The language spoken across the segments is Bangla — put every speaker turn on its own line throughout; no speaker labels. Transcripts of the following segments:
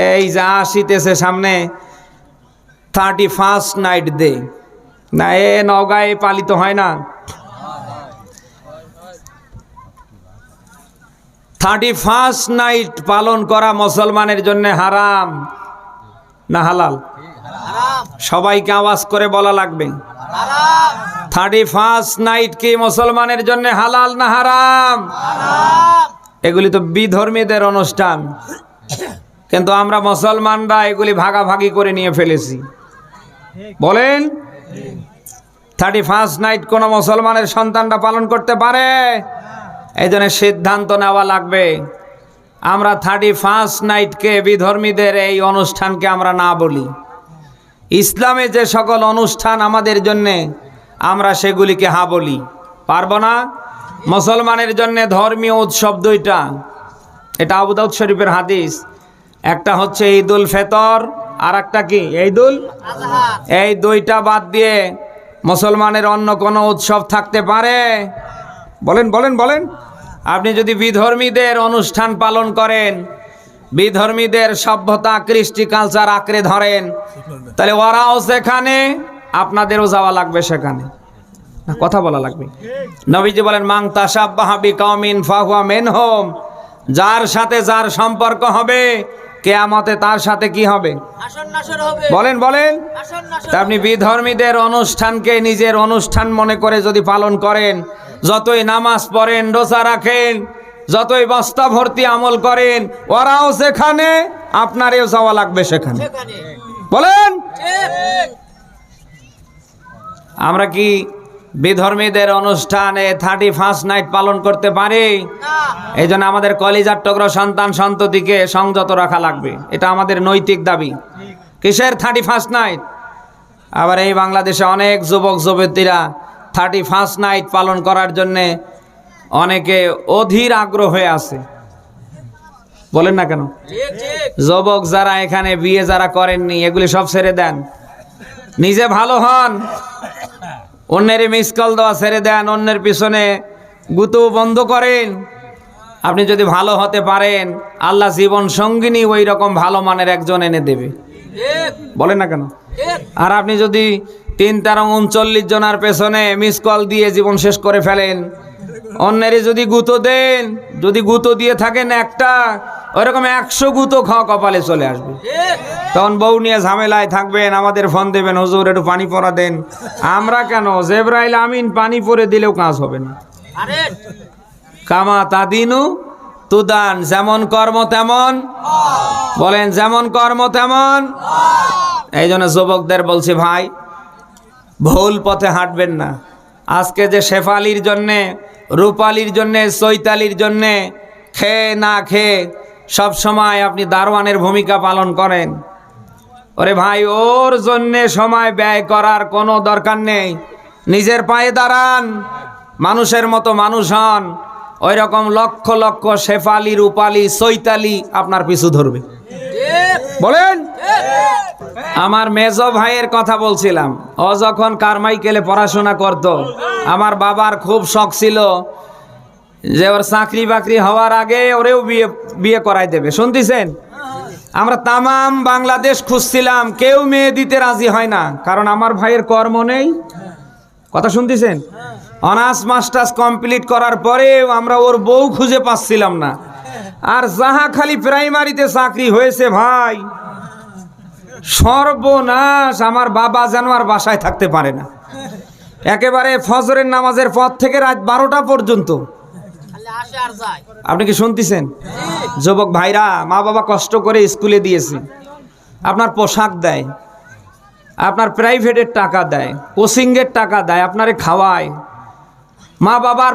এই যা আসিতেছে সামনে 31st নাইট ডে না, এ নওগাঁয় পালিত হয় না। 31st নাইট পালন করা মুসলমানের জন্য হারাম না হালাল? সবাইকে আওয়াজ করে বলা লাগবে, 31st নাইট কি মুসলমানের জন্য হালাল না হারাম? এগুলি তো বিধর্মীদের অনুষ্ঠান, কিন্তু আমরা মুসলমানরা এগুলি ভাগাভাগি করে নিয়ে ফেলেছি। বলেন 31st নাইট কোন মুসলমানের সন্তানরা পালন করতে পারে? এই জন্য সিদ্ধান্ত নেওয়া লাগবে, আমরা 31st নাইটকে, বিধর্মীদের এই অনুষ্ঠানকে আমরা না বলি। ইসলামে যে সকল অনুষ্ঠান আমাদের জন্যে, আমরা সেগুলিকে হা বলি। পারবো না? মুসলমানের জন্য ধর্মীয় উৎসব দুইটা, এটা আবু দাউদ শরীফের হাদিস। একটা হচ্ছে ঈদুল ফিতর, আর একটা কি ঈদুল আযহা। এই দুইটা বাদ দিয়ে মুসলমানের অন্য কোনো উৎসব থাকতে পারে? বলেন বলেন বলেন। আপনি যদি বিধর্মীদের অনুষ্ঠান পালন করেন, বিধর্মীদের সভ্যতা, কৃষ্টি, কালচার আঁকড়ে ধরেন, তাহলে ওরাও সেখানে, আপনাদেরও যাওয়া লাগবে সেখানে। না, কথা বলা লাগবে। নবীজি বলেন, মান তাশাব্বাহা বিকাউমিন ফাহুয়া মিনহুম। যার সাথে যার সম্পর্ক হবে, কিয়ামতে তার সাথে কি হবে? বলেন বলেন। তা আপনি বিধর্মীদের অনুষ্ঠানকে নিজের অনুষ্ঠান মনে করে যদি পালন করেন, যতই নামাজ পড়েন, রোজা রাখেন, যতই বস্তা ভর্তি আমল করেন, ওরাও সেখানে, আপনারও যাওয়া লাগবে সেখানে। বলেন, আমরা কি বিধর্মীদের অনুষ্ঠানে 31st নাইট পালন করতে পারি? এই জন্য আমাদের কলিজার টুকরো সন্তান সন্ততিকে সংযত রাখা লাগবে, এটা আমাদের নৈতিক দাবি। কিসের 31st নাইট? আবার এই বাংলাদেশে অনেক যুবক যুবতীরা 31st নাইট পালন করার জন্যে অনেকে অধীর আগ্রহ হয়ে আছে। বলেন না কেন? যুবক যারা এখানে বিয়ে যারা করেননি, এগুলি সব ছেড়ে দেন, নিজে ভালো হন, অন্যের মিস কল দেওয়া ছেড়ে দেন, অন্যের পিছনে গুতো বন্ধ করেন। আপনি যদি ভালো হতে পারেন, আল্লাহ জীবন সঙ্গিনী ওই রকম ভালো মানের একজন এনে দেবে। বলেন না কেন? আর আপনি যদি 3-39 জনের পেছনে মিস কল দিয়ে জীবন শেষ করে ফেলেন, অন্যেরই যদি গুতো দেন, যদি গুতো দিয়ে থাকেন একটা, ওইরকম 100 গুতো খাওয়া কপালে চলে আসবে। তখন বউ নিয়ে ঝামেলায় থাকবেন, আমাদের ফোন দেবেন, হুজুর একটু পানি পরা দেন। আমরা কেন, জিবরাইল আমিন পানি পরে দিলেও কাজ হবে না। কামা তাদিনু তুদান, যেমন কর্ম তেমন। বলেন, যেমন কর্ম তেমন। এই জন্য যুবকদের বলছি, ভাই ভুল পথে হাঁটবেন না। আজকে যে শেফালির জন্যে, রূপালির জন্যে, চৈতালির জন্যে খেয়ে না খেয়ে সব সময় আপনি দারোয়ানের ভূমিকা পালন করেন, ওরে ভাই, ওর জন্যে সময় ব্যয় করার কোনো দরকার নেই। নিজের পায়ে দাঁড়ান, মানুষের মতো মানুষ হন, ওই রকম লক্ষ লক্ষ শেফালি, রূপালি, চৈতালি আপনার পিছু ধরবে। বলেন, আমার মেজো ভাইয়ের কথা বলছিলাম, ও যখন কারমাইকেলে পড়াশোনা করত, আমার বাবার খুব শখ ছিল যে ওর চাকরি বাকরি হওয়ার আগে ওরেও বিয়ে করাই দেবে। শুনতেছেন? আমরা তামাম বাংলাদেশ খুঁজছিলাম, কেউ মেয়ে দিতে রাজি হয় না, কারণ আমার ভাইয়ের কর্ম নেই। কথা শুনতেছেন? অনার্স মাস্টার্স কমপ্লিট করার পরেও আমরা ওর বউ খুঁজে পাচ্ছিলাম না। আর যাহা খালি প্রাইমারিতে চাকরি হয়েছে, ভাই সর্বনাশ। আমার বাবা যেন আর বাসায় থাকতে পারে না, একেবারে ফজরের নামাজের পর থেকে রাত 12টা পর্যন্ত। আপনি কি শুনতেছেন? যুবক ভাইরা, মা বাবা কষ্ট করে স্কুলে দিয়েছে, আপনার পোশাক দেয়, আপনার প্রাইভেটের টাকা দেয়, কোচিংয়ের টাকা দেয়, আপনারে খাওয়ায়। মা বাবার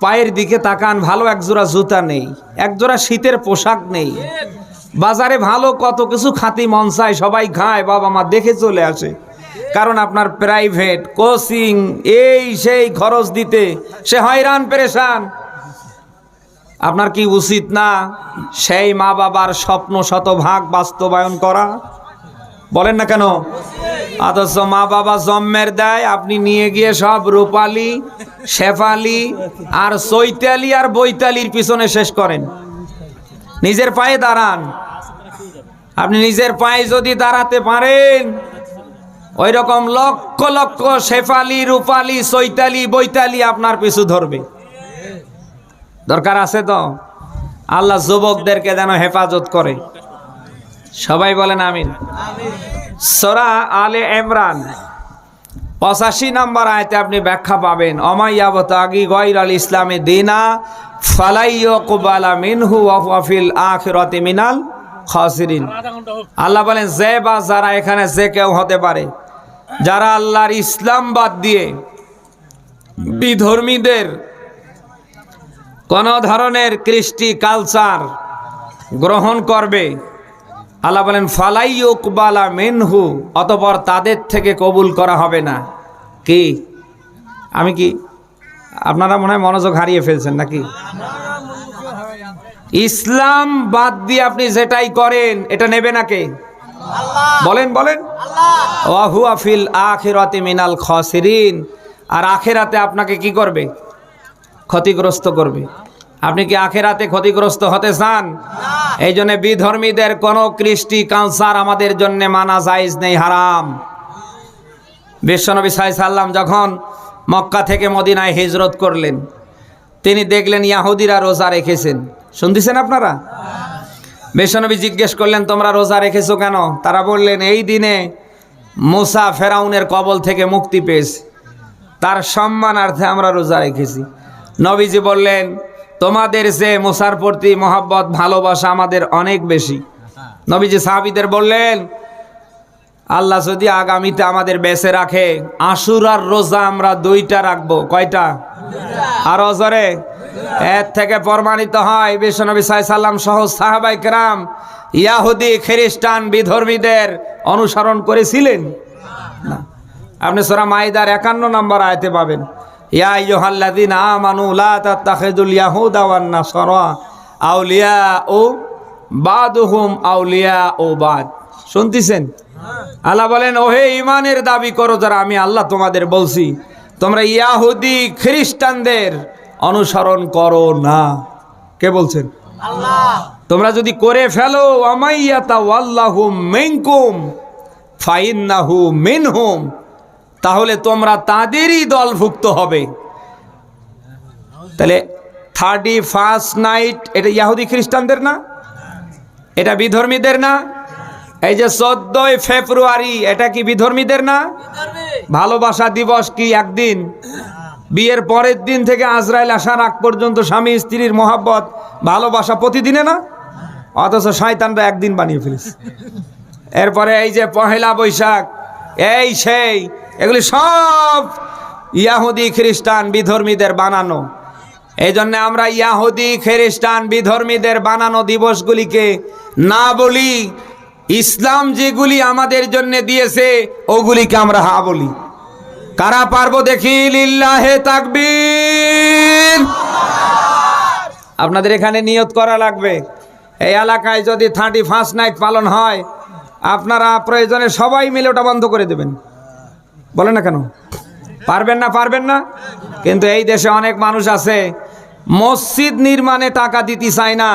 পায়ের দিকে তাকান, ভালো একজোড়া জুতা নেই, একজোড়া শীতের পোশাক নেই, বাজারে ভালো কত কিছু খাতি মন চায়, সবাই খায়, বাবা মা দেখে চলে আসে। কারণ আপনার প্রাইভেট কোচিং, এই সেই খরচ দিতে সে হয়রান পেরেশান। আপনার কি উচিত না সেই মা বাবার স্বপ্ন শতভাগ বাস্তবায়ন করা? বলেন না কেন? অথচ মা বাবা জন্মের দেয়, আপনি নিয়ে গিয়ে সব রূপালি, শেফালি আর চৈতালি আর বৈতালির পিছনে শেষ করেন। নিজের পায়ে দাঁড়ান। আপনি নিজের পায়ে যদি দাঁড়াতে পারেন, ওই রকম লক্ষ লক্ষ শেফালি, রূপালি, চৈতালি, বৈতালি আপনার পিছু ধরবে। দরকার আছে তো? আল্লাহ যুবকদেরকে যেন হেফাজত করে। সবাই বলেন আমিন। সূরা আলে ইমরান 85 নম্বর আয়াতে আপনি ব্যাখ্যা পাবেন, অমাইয়াবতাগি গায়রাল ইসলামি দীনা ফালাইয়ুকবালা মিনহু ওয়া হুয়া ফিল আখিরাতি মিনাল খাসিরিন। আল্লাহ বলেন, যে বা যারা, এখানে যে কেউ হতে পারে, যারা আল্লাহর ইসলাম বাদ দিয়ে বিধর্মীদের কোন ধরনের কৃষ্টি কালচার গ্রহণ করবে, আল্লাহ বলেন ফালাইয়ুকবালা মিনহু, অতঃপর তাদের থেকে কবুল করা হবে না। কি আমি কি আপনারা মনে হয় মনোযোগ হারিয়ে ফেলছেন নাকি? ইসলাম বাদ দিয়ে আপনি যেটাই করেন, এটা নেবে না কে? বলেন বলেন। ওয়া হুয়া ফিল আখিরাতি মিনাল খাসিরিন। আর আখিরাতে আপনাকে কি করবে? ক্ষতিগ্রস্ত করবে। আপনি কি আখিরাতে ক্ষতিগ্রস্ত হতে চান? এই জন্য বিধর্মীদের কোন কৃষ্টি কালচার আমাদের জন্য মানা জায়েজ নেই, হারাম। বিশ্বনবী সাল্লাল্লাহু আলাইহি সাল্লাম যখন মক্কা থেকে মদিনায় হিজরত করলেন, তিনি দেখলেন ইহুদিরা রোজা রেখেছেন। শুনতেছেন আপনারা? বিশ্বনবী জিজ্ঞেস করলেন, তোমরা রোজা রেখেছো কেন? তারা বললেন, এই দিনে মুসা ফেরাউনের কবল থেকে মুক্তি পেয়েছে, তার সম্মানার্থে আমরা রোজা রেখেছি। নবীজি বললেন, তোমাদের যে মুসার প্রতি মহব্বত, ভালোবাসা আমাদের অনেক বেশি। নবীজি সাহাবীদের বললেন, আল্লাহ যদি আগামীতে আমাদের বেঁচে রাখে, আশুরার রোজা আমরা 2টা রাখবো। কয়টা? আর জোরে। এর থেকে প্রমাণিত হয় বিশ্বনবী সাল্লাল্লাহু আলাইহি সাল্লাম সহ সাহাবায়ে কেরাম ইহুদি, খ্রিস্টান, বিধর্মীদের অনুসরণ করেছিলেন না। আপনি সূরা মাইদার 51 নম্বর আয়াতে পাবেন, ইয়া আইয়ুহাল্লাযীনা আমানু লা তাত্তাখিযুল ইয়াহুদা ওয়ান নাসারা আউলিয়াউ বাদুহুম আউলিয়াউ বাদ। শুনতেছেন? আল্লাহ বলেন, ওহে ঈমানের দাবি করো যারা, আমি আল্লাহ তোমাদের বলছি, তোমরা ইহুদি খ্রিস্টানদের অনুসরণ করো না। কে বলছেন? আল্লাহ। তোমরা যদি করে ফেলো, আমাইয়াতাওয়াল্লাহু মিনকুম ফাইন্নাহু মিনহুম, তাহলে তোমরা তাদেরই দলভুক্ত হবে। তাহলে 31st নাইট এটা ইহুদি খ্রিস্টানদের না? এটা বিধর্মীদের না? এই যে 14 ফেব্রুয়ারি এটা কি বিধর্মীদের না? ভালোবাসা দিবস কি একদিন? বিয়ের পরের দিন থেকে আজরাইল আসার আগ পর্যন্ত স্বামী স্ত্রীর মহব্বত, ভালোবাসা প্রতিদিনে না? অথচ শয়তানরা একদিন বানিয়ে ফেলেছে। এরপরে এই যে পহেলা বৈশাখ, এই সেই, এগুলি সব ইহুদি খ্রিস্টান বিধর্মীদের বানানো। এই জন্য আমরা ইহুদি খ্রিস্টান বিধর্মীদের বানানো দিবসগুলিকে না বলি, ইসলাম যেগুলি আমাদের জন্য দিয়েছে ওগুলিকে আমরা হা বলি। কারা পারবো দেখি? লিল্লাহে তাকবীর। আপনাদের এখানে নিয়ত করা লাগবে, এই এলাকায় যদি 31st নাইট পালন হয়, আপনারা প্রয়োজনে সবাই মিলে ওটা বন্ধ করে দেবেন। বলেন না কেন? পারবেন না? পারবেন না? কিন্তু এই দেশে অনেক মানুষ আছে মসজিদ নির্মাণে টাকা দিতে চায় না।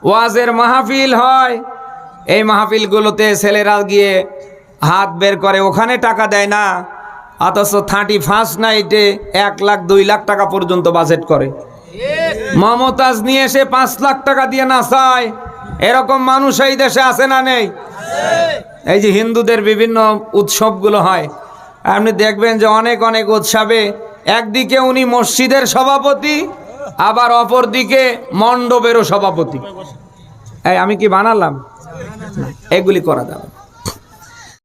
ওয়াজের মাহফিল হয়, এই মাহফিলগুলোতে ছেলেরা গিয়ে হাত বের করে, ওখানে টাকা দেয় না। অথচ 31st নাইটে 1 লাখ 2 লাখ টাকা পর্যন্ত বাজেট করে। মমতাজ নিয়ে এসে 5 লাখ টাকা দিয়ে নাচায়। এরকম মানুষ এই দেশে আছে না নেই? এই যে হিন্দুদের বিভিন্ন উৎসবগুলো হয়, আপনি দেখবেন যে অনেক অনেক উৎসবে একদিকে উনি মসজিদের সভাপতি, আবার অপর দিকে মণ্ডপেরও সভাপতি। এই আমি কি বানালাম? এগুলি করা যাবে।